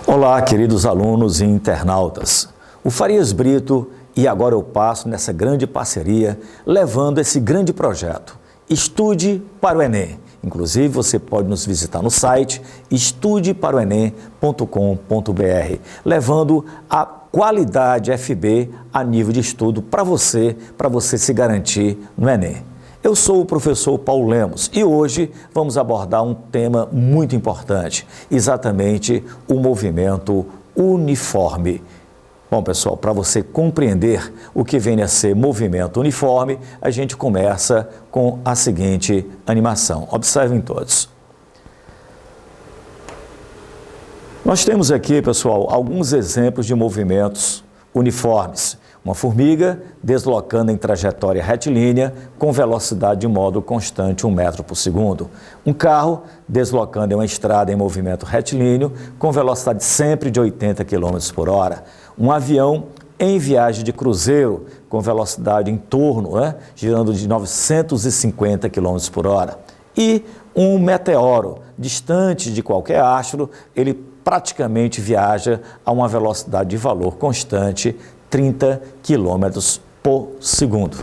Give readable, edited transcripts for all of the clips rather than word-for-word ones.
Olá, queridos alunos e internautas. O Farias Brito e Agora Eu Passo nessa grande parceria, levando esse grande projeto. Estude para o Enem. Inclusive, você pode nos visitar no site estudeparoenem.com.br, levando a qualidade FB a nível de estudo para você se garantir no Enem. Eu sou o professor Paulo Lemos e hoje vamos abordar um tema muito importante, exatamente o movimento uniforme. Bom, pessoal, para você compreender o que vem a ser movimento uniforme, a gente começa com a seguinte animação. Observem todos. Nós temos aqui, pessoal, alguns exemplos de movimentos uniformes. Uma formiga deslocando em trajetória retilínea com velocidade de modo constante 1 metro por segundo. Um carro deslocando em uma estrada em movimento retilíneo com velocidade sempre de 80 km por hora. Um avião em viagem de cruzeiro com velocidade em torno, girando de 950 km por hora. E um meteoro distante de qualquer astro, ele praticamente viaja a uma velocidade de valor constante 30 km por segundo.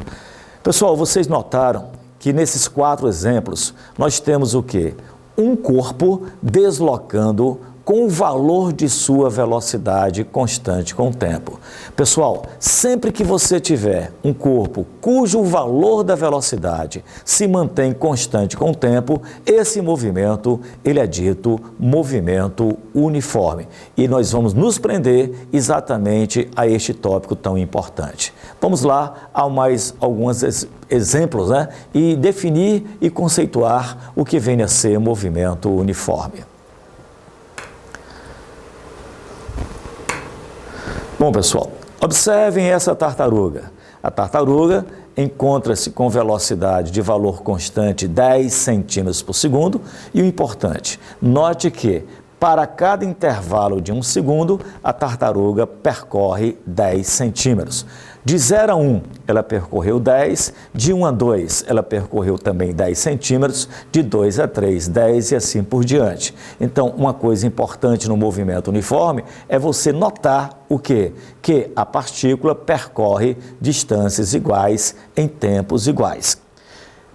Pessoal, vocês notaram que nesses 4 exemplos nós temos o quê? Um corpo deslocando com o valor de sua velocidade constante com o tempo. Pessoal, sempre que você tiver um corpo cujo valor da velocidade se mantém constante com o tempo, esse movimento, ele é dito movimento uniforme. E nós vamos nos prender exatamente a este tópico tão importante. Vamos lá a mais alguns exemplos, e definir e conceituar o que vem a ser movimento uniforme. Bom, pessoal, observem essa tartaruga. A tartaruga encontra-se com velocidade de valor constante 10 centímetros por segundo e o importante, note que para cada intervalo de 1 segundo, a tartaruga percorre 10 centímetros. De 0 a 1, ela percorreu 10, de 1 a 2, ela percorreu também 10 centímetros, de 2 a 3, 10 e assim por diante. Então, uma coisa importante no movimento uniforme é você notar o quê? Que a partícula percorre distâncias iguais em tempos iguais.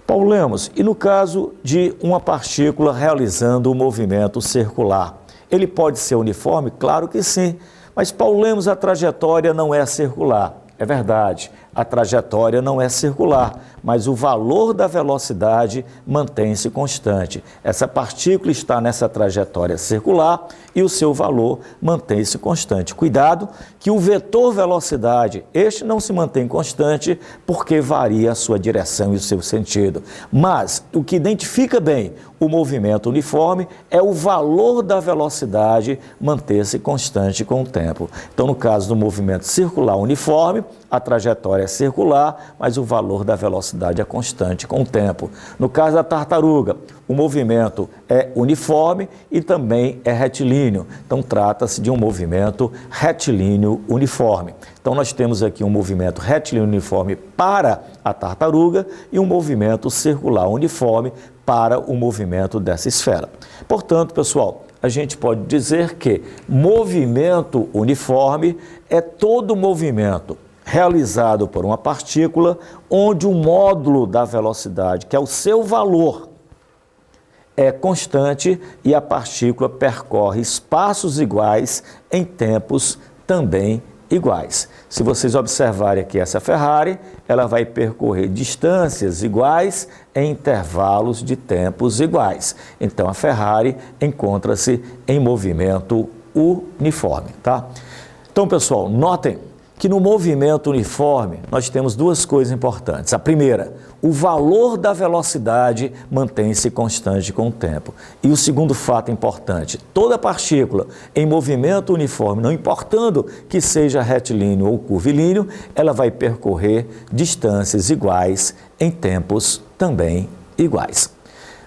Paulo Lemos, e no caso de uma partícula realizando um movimento circular, ele pode ser uniforme? Claro que sim, mas Paulo Lemos, a trajetória não é circular. É verdade, a trajetória não é circular, mas o valor da velocidade mantém-se constante. Essa partícula está nessa trajetória circular e o seu valor mantém-se constante. Cuidado que o vetor velocidade, este não se mantém constante porque varia a sua direção e o seu sentido. Mas o que identifica bem o movimento uniforme é o valor da velocidade manter-se constante com o tempo. Então, no caso do movimento circular uniforme, a trajetória é circular, mas o valor da velocidade é constante com o tempo. No caso da tartaruga, o movimento é uniforme e também é retilíneo. Então, trata-se de um movimento retilíneo uniforme. Então, nós temos aqui um movimento retilíneo uniforme para a tartaruga e um movimento circular uniforme para o movimento dessa esfera. Portanto, pessoal, a gente pode dizer que movimento uniforme é todo movimento realizado por uma partícula onde o módulo da velocidade, que é o seu valor, é constante e a partícula percorre espaços iguais em tempos também iguais. Se vocês observarem aqui essa Ferrari, ela vai percorrer distâncias iguais em intervalos de tempos iguais. Então, a Ferrari encontra-se em movimento uniforme, tá? Então, pessoal, notem que no movimento uniforme nós temos 2 coisas importantes. A primeira, o valor da velocidade mantém-se constante com o tempo. E o segundo fato importante, toda partícula em movimento uniforme, não importando que seja retilíneo ou curvilíneo, ela vai percorrer distâncias iguais em tempos também iguais.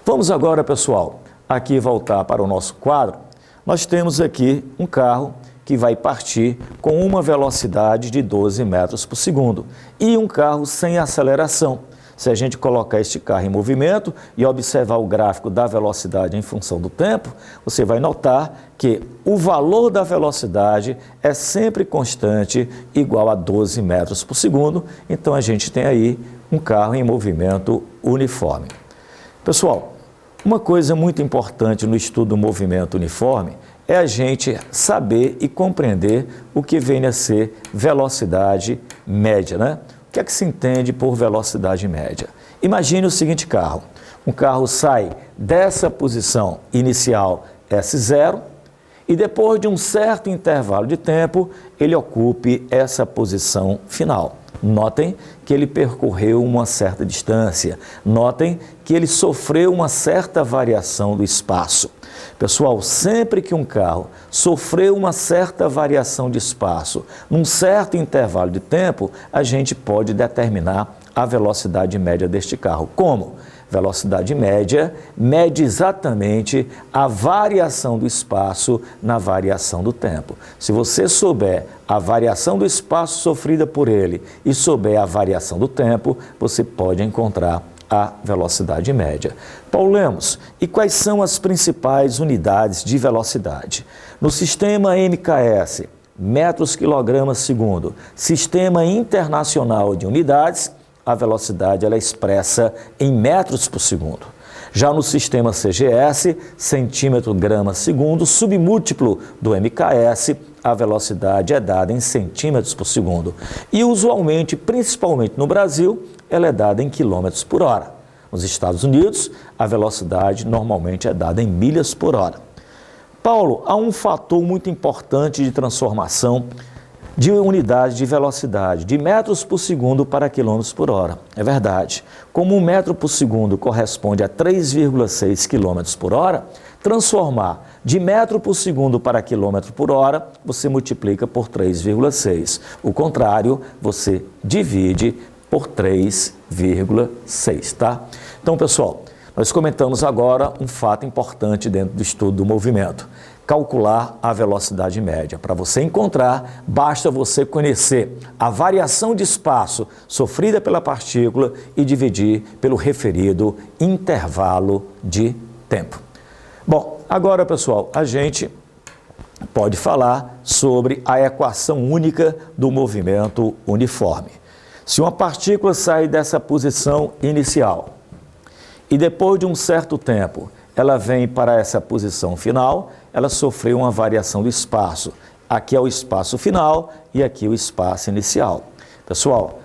Vamos agora, pessoal, aqui voltar para o nosso quadro. Nós temos aqui um carro que vai partir com uma velocidade de 12 metros por segundo e um carro sem aceleração. Se a gente colocar este carro em movimento e observar o gráfico da velocidade em função do tempo, você vai notar que o valor da velocidade é sempre constante, igual a 12 metros por segundo. Então, a gente tem aí um carro em movimento uniforme. Pessoal, uma coisa muito importante no estudo do movimento uniforme é a gente saber e compreender o que vem a ser velocidade média, né? O que é que se entende por velocidade média? Imagine o seguinte carro. Um carro sai dessa posição inicial S0 e depois de um certo intervalo de tempo, ele ocupe essa posição final. Notem que ele percorreu uma certa distância. Notem que ele sofreu uma certa variação do espaço. Pessoal, sempre que um carro sofreu uma certa variação de espaço, num certo intervalo de tempo, a gente pode determinar a velocidade média deste carro. Como? Velocidade média mede exatamente a variação do espaço na variação do tempo. Se você souber a variação do espaço sofrida por ele e souber a variação do tempo, você pode encontrar a velocidade média. Paulo Lemos, e quais são as principais unidades de velocidade? No sistema MKS, metros quilogramas segundo, Sistema Internacional de Unidades, a velocidade ela é expressa em metros por segundo. Já no sistema CGS, centímetro grama segundo, submúltiplo do MKS, a velocidade é dada em centímetros por segundo. E usualmente, principalmente no Brasil, ela é dada em quilômetros por hora. Nos Estados Unidos, a velocidade normalmente é dada em milhas por hora. Paulo, há um fator muito importante de transformação de unidade de velocidade, de metros por segundo para quilômetros por hora. É verdade. Como 1 metro por segundo corresponde a 3,6 quilômetros por hora, transformar de metro por segundo para quilômetro por hora, você multiplica por 3,6. O contrário, você divide por 3,6, tá? Então, pessoal, nós comentamos agora um fato importante dentro do estudo do movimento. Calcular a velocidade média. Para você encontrar, basta você conhecer a variação de espaço sofrida pela partícula e dividir pelo referido intervalo de tempo. Bom, agora, pessoal, a gente pode falar sobre a equação única do movimento uniforme. Se uma partícula sai dessa posição inicial e depois de um certo tempo ela vem para essa posição final, ela sofreu uma variação do espaço. Aqui é o espaço final e aqui o espaço inicial. Pessoal,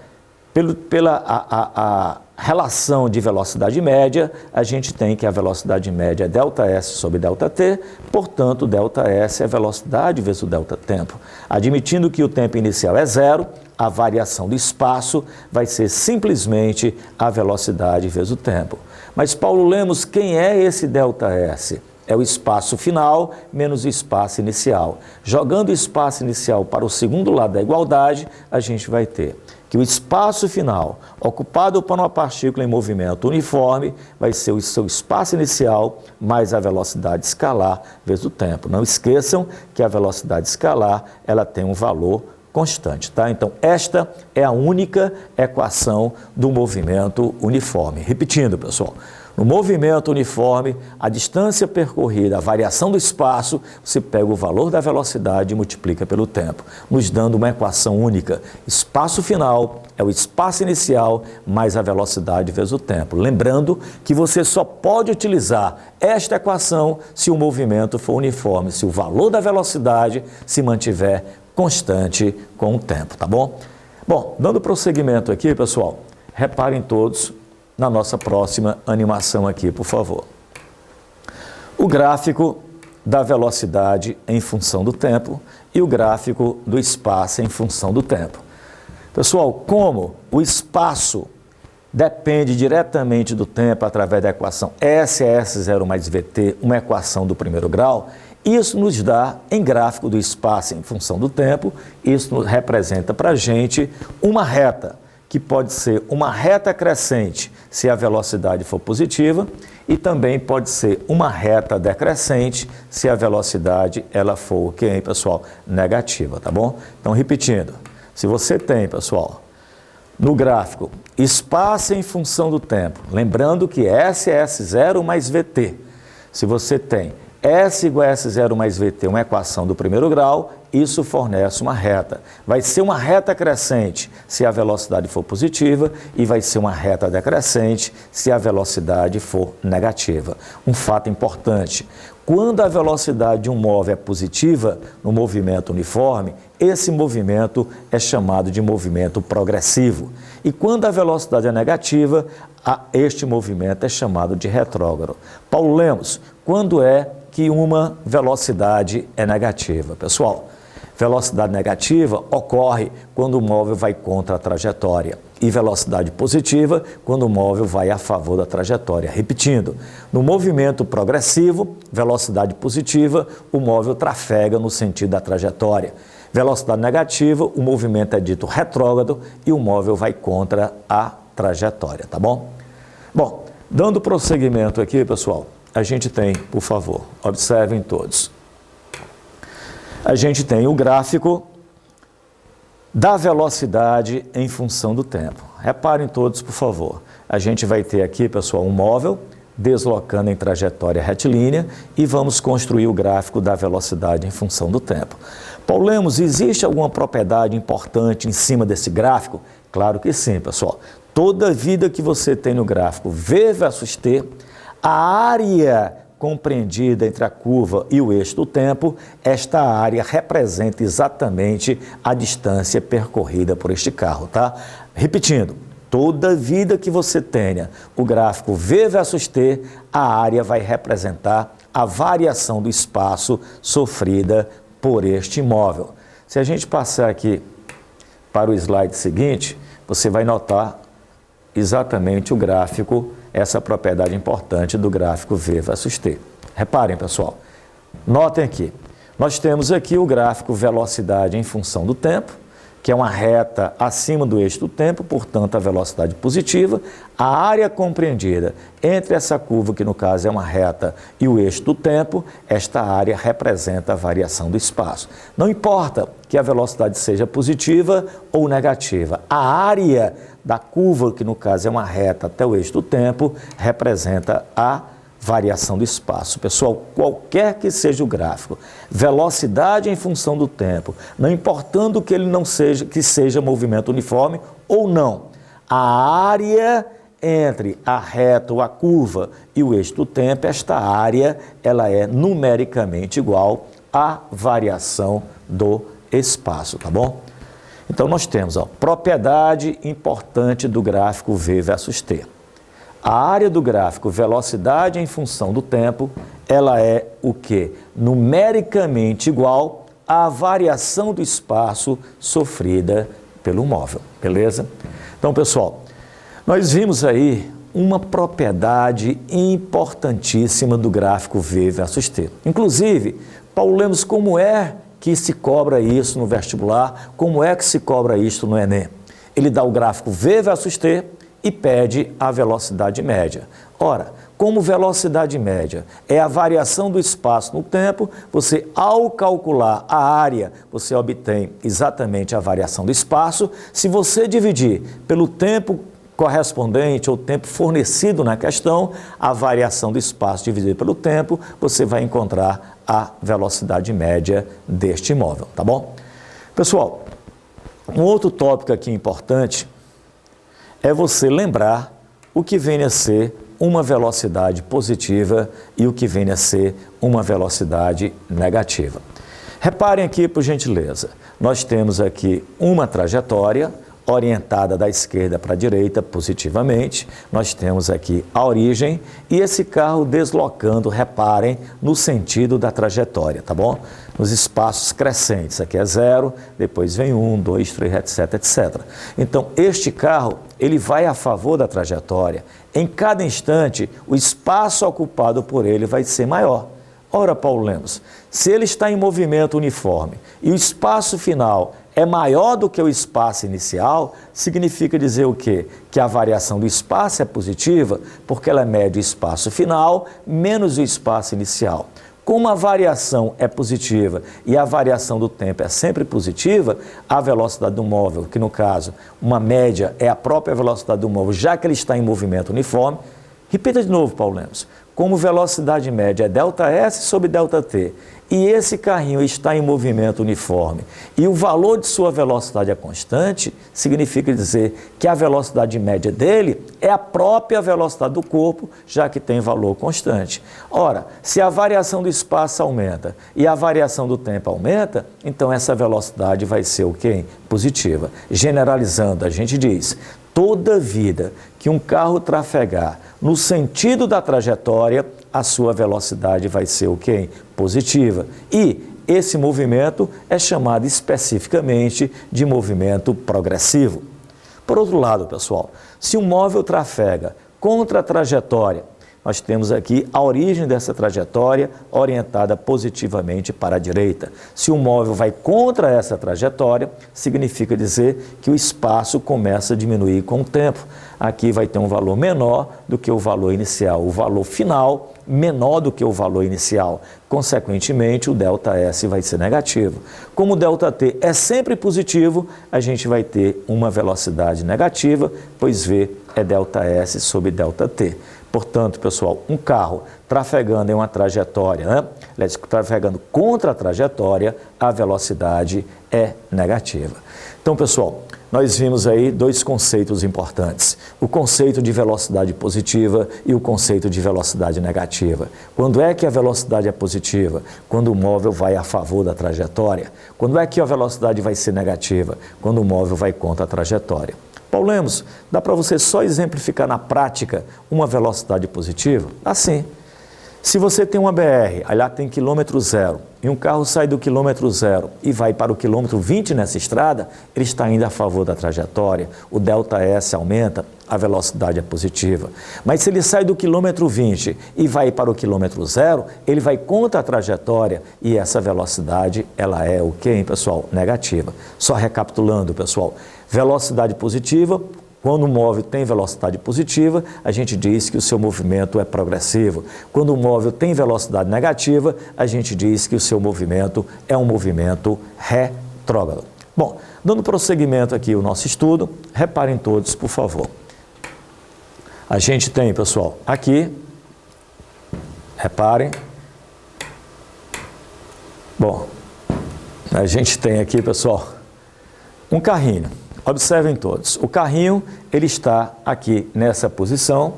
pela relação de velocidade média, a gente tem que a velocidade média é ΔS sobre ΔT, portanto, ΔS é a velocidade vezes o ΔT. Admitindo que o tempo inicial é zero, a variação do espaço vai ser simplesmente a velocidade vezes o tempo. Mas, Paulo Lemos, quem é esse ΔS? É o espaço final menos o espaço inicial. Jogando o espaço inicial para o segundo lado da igualdade, a gente vai ter que o espaço final, ocupado por uma partícula em movimento uniforme, vai ser o seu espaço inicial mais a velocidade escalar vezes o tempo. Não esqueçam que a velocidade escalar ela tem um valor constante, tá? Então, esta é a única equação do movimento uniforme. Repetindo, pessoal, no movimento uniforme, a distância percorrida, a variação do espaço, você pega o valor da velocidade e multiplica pelo tempo, nos dando uma equação única. Espaço final é o espaço inicial mais a velocidade vezes o tempo. Lembrando que você só pode utilizar esta equação se o movimento for uniforme, se o valor da velocidade se mantiver constante com o tempo, tá bom? Bom, dando prosseguimento aqui, pessoal, reparem todos na nossa próxima animação aqui, por favor. O gráfico da velocidade em função do tempo e o gráfico do espaço em função do tempo. Pessoal, como o espaço depende diretamente do tempo através da equação S é S0 mais VT, uma equação do primeiro grau, isso nos dá, em gráfico do espaço em função do tempo, isso representa para a gente uma reta, que pode ser uma reta crescente se a velocidade for positiva e também pode ser uma reta decrescente se a velocidade ela for, ok, pessoal, negativa, tá bom? Então, repetindo, se você tem, pessoal, no gráfico espaço em função do tempo. Lembrando que S é S0 mais VT. Se você tem S igual a S0 mais VT, uma equação do primeiro grau, isso fornece uma reta. Vai ser uma reta crescente se a velocidade for positiva e vai ser uma reta decrescente se a velocidade for negativa. Um fato importante, quando a velocidade de um móvel é positiva no movimento uniforme, esse movimento é chamado de movimento progressivo. E quando a velocidade é negativa, este movimento é chamado de retrógrado. Paulo Lemos, quando é que uma velocidade é negativa? Pessoal, velocidade negativa ocorre quando o móvel vai contra a trajetória e velocidade positiva quando o móvel vai a favor da trajetória. Repetindo, no movimento progressivo, velocidade positiva, o móvel trafega no sentido da trajetória. Velocidade negativa, o movimento é dito retrógrado e o móvel vai contra a trajetória, tá bom? Bom, dando prosseguimento aqui, pessoal, a gente tem, por favor, observem todos. A gente tem o gráfico da velocidade em função do tempo. Reparem todos, por favor. A gente vai ter aqui, pessoal, um móvel deslocando em trajetória retilínea e vamos construir o gráfico da velocidade em função do tempo. Paulo Lemos, existe alguma propriedade importante em cima desse gráfico? Claro que sim, pessoal. Toda vida que você tem no gráfico V versus T, a área compreendida entre a curva e o eixo do tempo, esta área representa exatamente a distância percorrida por este carro, tá? Repetindo, toda vida que você tenha o gráfico V versus T, a área vai representar a variação do espaço sofrida por este imóvel. Se a gente passar aqui para o slide seguinte, você vai notar exatamente o gráfico, essa propriedade importante do gráfico V versus T. Reparem, pessoal, notem aqui, nós temos aqui o gráfico velocidade em função do tempo, que é uma reta acima do eixo do tempo, portanto a velocidade positiva, a área compreendida entre essa curva, que no caso é uma reta, e o eixo do tempo, esta área representa a variação do espaço. Não importa que a velocidade seja positiva ou negativa, a área da curva, que no caso é uma reta até o eixo do tempo, representa a variação do espaço. Pessoal, qualquer que seja o gráfico, velocidade em função do tempo, não importando que ele não seja, que seja movimento uniforme ou não, a área entre a reta ou a curva e o eixo do tempo, esta área, ela é numericamente igual à variação do espaço, tá bom? Então nós temos, propriedade importante do gráfico V versus T. A área do gráfico velocidade em função do tempo, ela é o quê? Numericamente igual à variação do espaço sofrida pelo móvel, beleza? Então, pessoal, nós vimos aí uma propriedade importantíssima do gráfico V versus T. Inclusive, Paulo Lemos, como é que se cobra isso no vestibular? Como é que se cobra isso no Enem? Ele dá o gráfico V versus T e pede a velocidade média. Ora, como velocidade média é a variação do espaço no tempo, você, ao calcular a área, você obtém exatamente a variação do espaço. Se você dividir pelo tempo correspondente ou tempo fornecido na questão, a variação do espaço dividido pelo tempo, você vai encontrar a velocidade média deste imóvel, tá bom? Pessoal, um outro tópico aqui importante é você lembrar o que vem a ser uma velocidade positiva e o que vem a ser uma velocidade negativa. Reparem aqui, por gentileza, nós temos aqui uma trajetória orientada da esquerda para a direita positivamente, nós temos aqui a origem e esse carro deslocando, reparem, no sentido da trajetória, tá bom? Nos espaços crescentes, aqui é 0, depois vem 1, 2, 3, etc, etc. Então, este carro, ele vai a favor da trajetória, em cada instante, o espaço ocupado por ele vai ser maior. Ora, Paulo Lemos, se ele está em movimento uniforme e o espaço final é maior do que o espaço inicial, significa dizer o quê? Que a variação do espaço é positiva, porque ela mede o espaço final menos o espaço inicial. Como a variação é positiva e a variação do tempo é sempre positiva, a velocidade do móvel, que no caso, uma média é a própria velocidade do móvel, já que ele está em movimento uniforme. Repita de novo, Paulo Lemos. Como velocidade média é ΔS sobre ΔT, e esse carrinho está em movimento uniforme, e o valor de sua velocidade é constante, significa dizer que a velocidade média dele é a própria velocidade do corpo, já que tem valor constante. Ora, se a variação do espaço aumenta e a variação do tempo aumenta, então essa velocidade vai ser o quê? Positiva. Generalizando, a gente diz: toda vida que um carro trafegar no sentido da trajetória, a sua velocidade vai ser o quê? Positiva. E esse movimento é chamado especificamente de movimento progressivo. Por outro lado, pessoal, se um móvel trafega contra a trajetória, nós temos aqui a origem dessa trajetória orientada positivamente para a direita. Se o móvel vai contra essa trajetória, significa dizer que o espaço começa a diminuir com o tempo. Aqui vai ter um valor menor do que o valor inicial. O valor final menor do que o valor inicial. Consequentemente, o ΔS vai ser negativo. Como o ΔT é sempre positivo, a gente vai ter uma velocidade negativa, pois V é ΔS sobre ΔT. Portanto, pessoal, um carro trafegando em uma trajetória, trafegando contra a trajetória, a velocidade é negativa. Então, pessoal, nós vimos aí dois conceitos importantes: o conceito de velocidade positiva e o conceito de velocidade negativa. Quando é que a velocidade é positiva? Quando o móvel vai a favor da trajetória. Quando é que a velocidade vai ser negativa? Quando o móvel vai contra a trajetória. Paulo Lemos, dá para você só exemplificar na prática uma velocidade positiva? Assim, se você tem uma BR, aí lá tem quilômetro zero, e um carro sai do quilômetro zero e vai para o quilômetro 20 nessa estrada, ele está indo a favor da trajetória, o ΔS aumenta, a velocidade é positiva. Mas se ele sai do quilômetro 20 e vai para o quilômetro zero, ele vai contra a trajetória e essa velocidade, ela é o quê, hein, pessoal? Negativa. Só recapitulando, pessoal, velocidade positiva. Quando o móvel tem velocidade positiva, a gente diz que o seu movimento é progressivo. Quando o móvel tem velocidade negativa, a gente diz que o seu movimento é um movimento retrógrado. Bom, dando prosseguimento aqui ao nosso estudo, reparem todos, por favor. A gente tem, pessoal, aqui, reparem. Bom, a gente tem aqui, pessoal, um carrinho. Observem todos, o carrinho, ele está aqui nessa posição,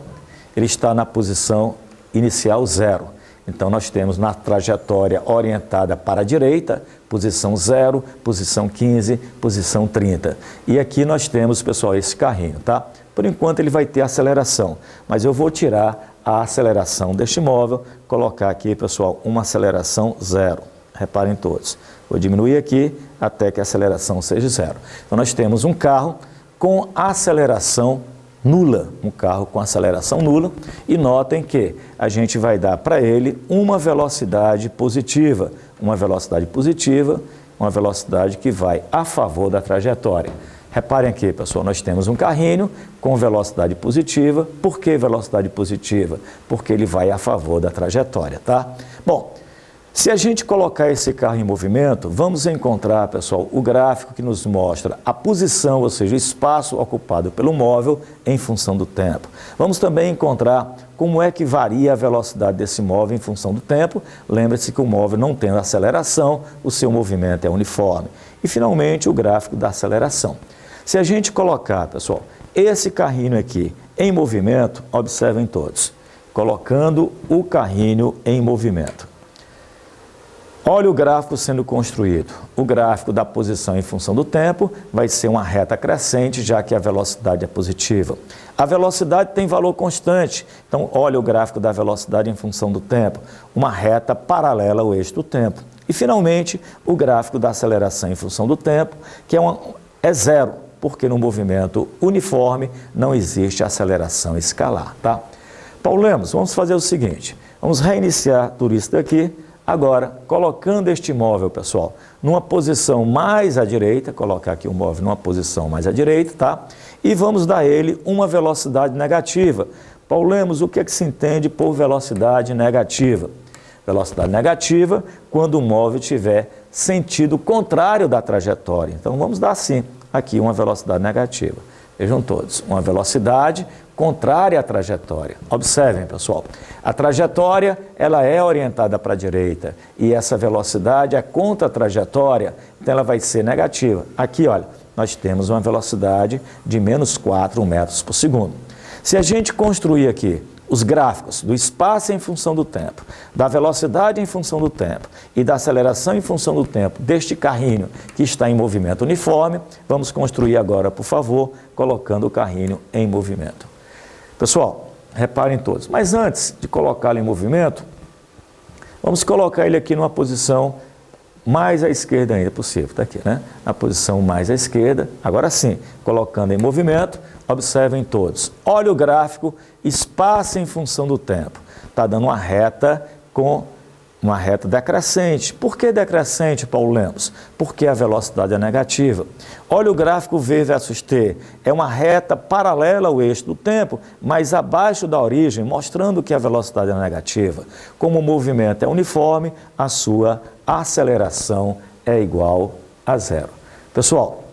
ele está na posição inicial 0. Então, nós temos na trajetória orientada para a direita, posição 0, posição 15, posição 30. E aqui nós temos, pessoal, esse carrinho, tá? Por enquanto, ele vai ter aceleração, mas eu vou tirar a aceleração deste móvel, colocar aqui, pessoal, uma aceleração 0. Reparem todos. Vou diminuir aqui até que a aceleração seja 0. Então, nós temos um carro com aceleração nula. Um carro com aceleração nula. E notem que a gente vai dar para ele uma velocidade positiva. Uma velocidade positiva, uma velocidade que vai a favor da trajetória. Reparem aqui, pessoal, nós temos um carrinho com velocidade positiva. Por que velocidade positiva? Porque ele vai a favor da trajetória, tá? Bom, se a gente colocar esse carro em movimento, vamos encontrar, pessoal, o gráfico que nos mostra a posição, ou seja, o espaço ocupado pelo móvel em função do tempo. Vamos também encontrar como é que varia a velocidade desse móvel em função do tempo. Lembre-se que o móvel não tem aceleração, o seu movimento é uniforme. E, finalmente, o gráfico da aceleração. Se a gente colocar, pessoal, esse carrinho aqui em movimento, observem todos, colocando o carrinho em movimento. Olha o gráfico sendo construído. O gráfico da posição em função do tempo vai ser uma reta crescente, já que a velocidade é positiva. A velocidade tem valor constante, então olha o gráfico da velocidade em função do tempo, uma reta paralela ao eixo do tempo. E, finalmente, o gráfico da aceleração em função do tempo, que é 0, porque no movimento uniforme não existe aceleração escalar, tá? Paulo Lemos, vamos fazer o seguinte, vamos reiniciar tudo isso daqui. Agora, colocando este móvel, pessoal, numa posição mais à direita, colocar aqui o móvel numa posição mais à direita, tá? E vamos dar a ele uma velocidade negativa. Paulo Lemos, o que é que se entende por velocidade negativa? Velocidade negativa quando o móvel tiver sentido contrário da trajetória. Então, vamos dar assim, aqui uma velocidade negativa. Vejam todos, uma velocidade contrária à trajetória. Observem, pessoal, a trajetória ela é orientada para a direita e essa velocidade é contra a trajetória, então ela vai ser negativa. Aqui, olha, nós temos uma velocidade de menos 4 metros por segundo. Se a gente construir aqui os gráficos do espaço em função do tempo, da velocidade em função do tempo e da aceleração em função do tempo deste carrinho que está em movimento uniforme, vamos construir agora, por favor, colocando o carrinho em movimento. Pessoal, reparem todos, mas antes de colocá-lo em movimento, vamos colocar ele aqui numa posição mais à esquerda ainda possível, está aqui, né? Na posição mais à esquerda, agora sim, colocando em movimento, observem todos. Olha o gráfico, espaço em função do tempo. Está dando uma reta com uma reta decrescente. Por que decrescente, Paulo Lemos? Porque a velocidade é negativa. Olha o gráfico V versus T. É uma reta paralela ao eixo do tempo, mas abaixo da origem, mostrando que a velocidade é negativa. Como o movimento é uniforme, a sua aceleração é igual a zero. Pessoal,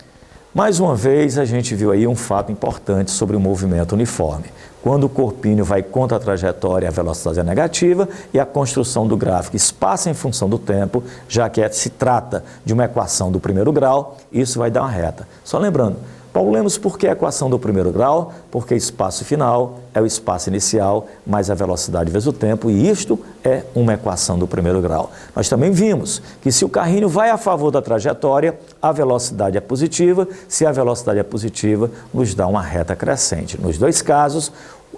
mais uma vez a gente viu aí um fato importante sobre o movimento uniforme. Quando o corpinho vai contra a trajetória, a velocidade é negativa e a construção do gráfico espaço em função do tempo, já que se trata de uma equação do primeiro grau, isso vai dar uma reta. Só lembrando, Paulo Lemos, por que a equação do primeiro grau? Porque espaço final é o espaço inicial mais a velocidade vezes o tempo, e isto é uma equação do primeiro grau. Nós também vimos que se o carrinho vai a favor da trajetória, a velocidade é positiva, se a velocidade é positiva, nos dá uma reta crescente. Nos dois casos,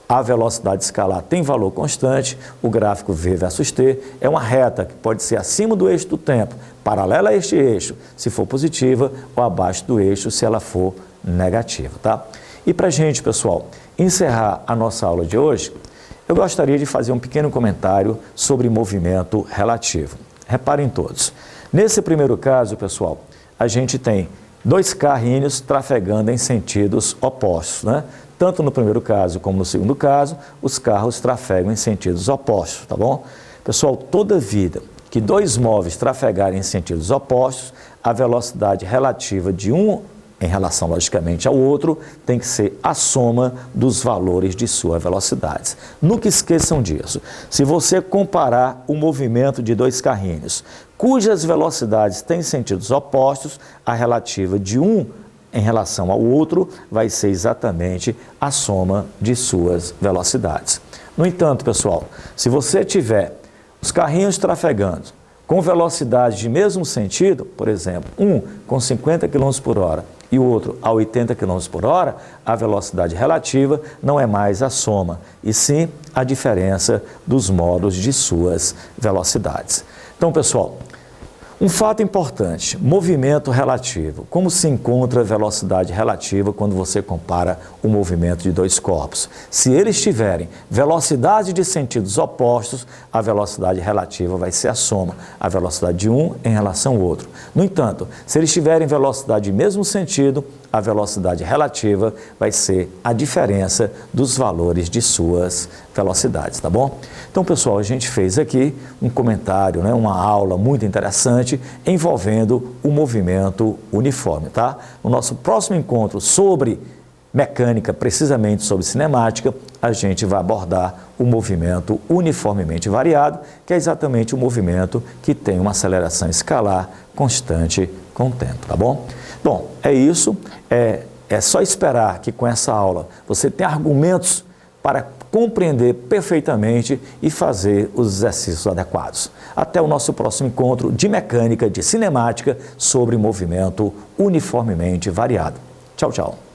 a velocidade escalar tem valor constante, o gráfico V versus T é uma reta que pode ser acima do eixo do tempo, paralela a este eixo, se for positiva, ou abaixo do eixo, se ela for negativa, tá? E para a gente, pessoal, encerrar a nossa aula de hoje, eu gostaria de fazer um pequeno comentário sobre movimento relativo. Reparem todos. Nesse primeiro caso, pessoal, a gente tem dois carrinhos trafegando em sentidos opostos, né? Tanto no primeiro caso como no segundo caso, os carros trafegam em sentidos opostos, tá bom? Pessoal, toda vida que dois móveis trafegarem em sentidos opostos, a velocidade relativa de um em relação, logicamente, ao outro, tem que ser a soma dos valores de suas velocidades. Nunca esqueçam disso. Se você comparar o movimento de dois carrinhos, cujas velocidades têm sentidos opostos, a relativa de um em relação ao outro vai ser exatamente a soma de suas velocidades. No entanto, pessoal, se você tiver os carrinhos trafegando com velocidade de mesmo sentido, por exemplo, um com 50 km por hora e o outro a 80 km por hora, a velocidade relativa não é mais a soma, e sim a diferença dos modos de suas velocidades. Então, pessoal, um fato importante, movimento relativo. Como se encontra a velocidade relativa quando você compara o movimento de dois corpos? Se eles tiverem velocidade de sentidos opostos, a velocidade relativa vai ser a soma, a velocidade de um em relação ao outro. No entanto, se eles tiverem velocidade de mesmo sentido, a velocidade relativa vai ser a diferença dos valores de suas velocidades, tá bom? Então, pessoal, a gente fez aqui um comentário, né, uma aula muito interessante envolvendo o movimento uniforme, tá? No nosso próximo encontro sobre mecânica, precisamente sobre cinemática, a gente vai abordar o movimento uniformemente variado, que é exatamente o movimento que tem uma aceleração escalar constante com o tempo, tá bom? Bom, é isso. É só esperar que com essa aula você tenha argumentos para compreender perfeitamente e fazer os exercícios adequados. Até o nosso próximo encontro de mecânica, de cinemática sobre movimento uniformemente variado. Tchau, tchau.